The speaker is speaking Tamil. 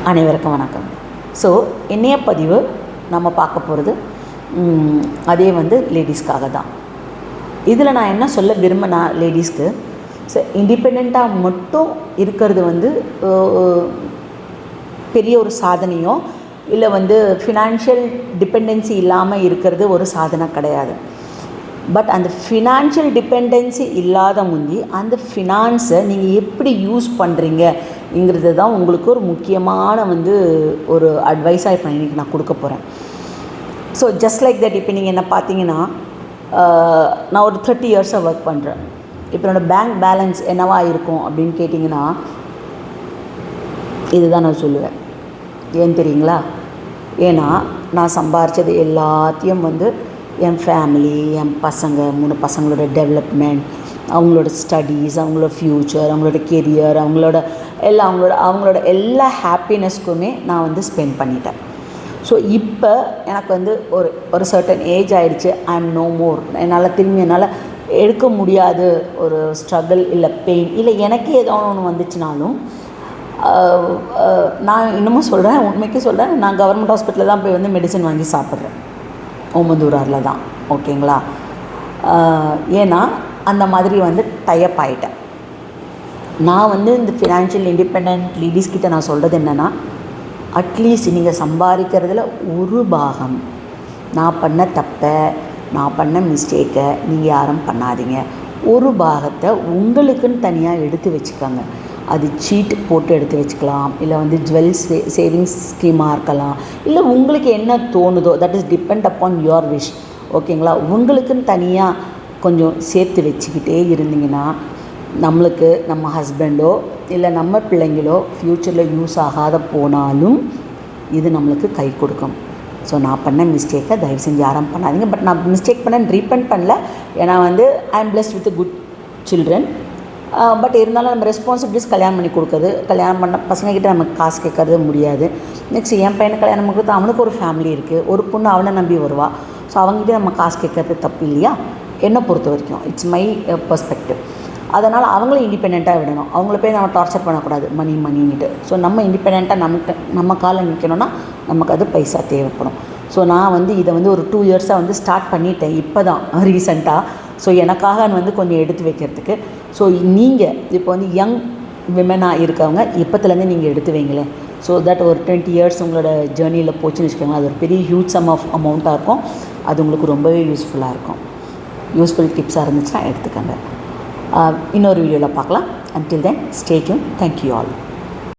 அனைவருக்கும் வணக்கம். ஸோ இன்றைய பதிவு நம்ம பார்க்க போகிறது அதே லேடிஸ்க்காக தான். இதில் நான் என்ன சொல்ல விரும்பினா, லேடிஸ்க்கு ஸோ இண்டிபெண்ட்டாக மட்டும் இருக்கிறது பெரிய ஒரு சாதனையோ இல்லை ஃபினான்ஷியல் டிபெண்டன்சி இல்லாமல் இருக்கிறது ஒரு சாதனை கிடையாது. பட் அந்த ஃபினான்ஷியல் டிபெண்டன்சி இல்லாத முந்தி அந்த ஃபினான்ஸை நீங்கள் எப்படி யூஸ் பண்ணுறீங்கங்கிறது தான் உங்களுக்கு ஒரு முக்கியமான ஒரு அட்வைஸாக இப்போ இன்றைக்கி நான் கொடுக்க போகிறேன். ஸோ ஜஸ்ட் லைக் தட், இப்போ நீங்கள் என்ன பார்த்தீங்கன்னா, நான் ஒரு 30 இயர்ஸாக ஒர்க் பண்ணுறேன். இப்போ என்னோடய பேங்க் பேலன்ஸ் என்னவா இருக்கும் அப்படின்னு கேட்டிங்கன்னா, இதுதான் நான் சொல்லுவேன். ஏன் தெரியுங்களா? ஏன்னா நான் சம்பாரித்தது எல்லாத்தையும் என் ஃபேமிலி, என் பசங்க 3 பசங்களோட டெவலப்மெண்ட், அவங்களோட ஸ்டடீஸ், அவங்களோட ஃப்யூச்சர், அவங்களோட கெரியர், அவங்களோட எல்லா ஹாப்பினஸ்க்குமே நான் ஸ்பெண்ட் பண்ணிட்டேன். ஸோ இப்போ எனக்கு ஒரு சர்டன் ஏஜ் ஆகிடுச்சு. I am no more. என்னால் எடுக்க முடியாது ஒரு ஸ்ட்ரகிள் இல்லை பெயின் இல்லை எனக்கே ஏதோ ஒன்று வந்துச்சுனாலும், நான் இன்னமும் சொல்கிறேன், உண்மைக்கு சொல்கிறேன், நான் கவர்மெண்ட் ஹாஸ்பிட்டலில் தான் போய் மெடிசன் வாங்கி சாப்பிட்றேன். ஓமந்தூராரில் தான். ஓகேங்களா? ஏன்னா அந்த மாதிரி டைப் ஆகிட்டேன். நான் இந்த ஃபினான்ஷியல் இண்டிபெண்ட் லேடிஸ்கிட்ட நான் சொல்கிறது என்னென்னா, அட்லீஸ்ட் நீங்கள் சம்பாதிக்கிறதுல ஒரு பாகம் நான் பண்ண தப்பை, நான் பண்ண மிஸ்டேக்கை நீங்கள் யாரும் பண்ணாதீங்க. ஒரு பாகத்தை உங்களுக்குன்னு தனியாக எடுத்து வச்சுக்கோங்க. அது சீட் போட்டு எடுத்து வச்சுக்கலாம், இல்லை ஜுவல்ஸ் சேவிங்ஸ் ஸ்கீமாக இருக்கலாம், இல்லை உங்களுக்கு என்ன தோணுதோ, that is depend upon your wish. ஓகேங்களா? உங்களுக்குன்னு தனியாக கொஞ்சம் சேர்த்து வச்சுக்கிட்டே இருந்தீங்கன்னா, நம்மளுக்கு நம்ம ஹஸ்பண்டோ இல்லை நம்ம பிள்ளைங்களோ ஃப்யூச்சரில் யூஸ் ஆகாத போனாலும் இது நம்மளுக்கு கை கொடுக்கும். ஸோ நான் பண்ண மிஸ்டேக்கை தயவு செஞ்சு யாரும் பண்ணாதீங்க. பட் நான் மிஸ்டேக் பண்ணேன், ரீபெண்ட் பண்ணல. ஏன்னா I am blessed with good children. But இருந்தாலும் நம்ம ரெஸ்பான்சிபிலிட்டிஸ் கல்யாணம் பண்ணி கொடுக்குறது, கல்யாணம் பண்ண பசங்கக்கிட்ட நமக்கு காசு கேட்கறது முடியாது. நெக்ஸ்ட் என் பையனை கல்யாணம் பண்ணி கொடுத்து அவனுக்கு ஒரு ஃபேமிலி இருக்குது, ஒரு பொண்ணு அவனை நம்பி வருவா. ஸோ அவங்ககிட்ட நம்ம காசு கேட்கறது தப்பு இல்லையா? என்னை பொறுத்த வரைக்கும் இட்ஸ் மை பெர்ஸ்பெக்டிவ். அதனால் அவங்கள இண்டிபெண்ட்டாக விடணும். அவங்கள போய் நம்ம டார்ச்சர் பண்ணக்கூடாது மணின்னுட்டு. ஸோ நம்ம இண்டிபெண்ட்டாக நம்ம காலில் நிற்கணும்னா நமக்கு அது பைசா தேவைப்படும். ஸோ நான் இதை ஒரு 2 இயர்ஸாக ஸ்டார்ட் பண்ணிட்டேன், இப்போ தான் ரீசெண்டாக. ஸோ எனக்காக கொஞ்சம் எடுத்து வைக்கிறதுக்கு. ஸோ நீங்கள் இப்போ யங் விமனாக இருக்கவங்க இப்போத்துலேருந்து நீங்கள் எடுத்து வைங்களேன். ஸோ தட் ஒரு 20 இயர்ஸ் உங்களோட ஜேர்னியில் போச்சுன்னு வச்சுக்கோங்களேன். அது ஒரு பெரிய ஹியூஜ் சம் ஆஃப் அமௌண்ட்டாக இருக்கும். அது உங்களுக்கு ரொம்பவே யூஸ்ஃபுல்லாக இருக்கும். யூஸ்ஃபுல் டிப்ஸாக இருந்துச்சுன்னா எடுத்துக்கோங்க. இன்னொரு வீடியோவில் பார்க்கலாம். Until then, stay tuned. Thank you all.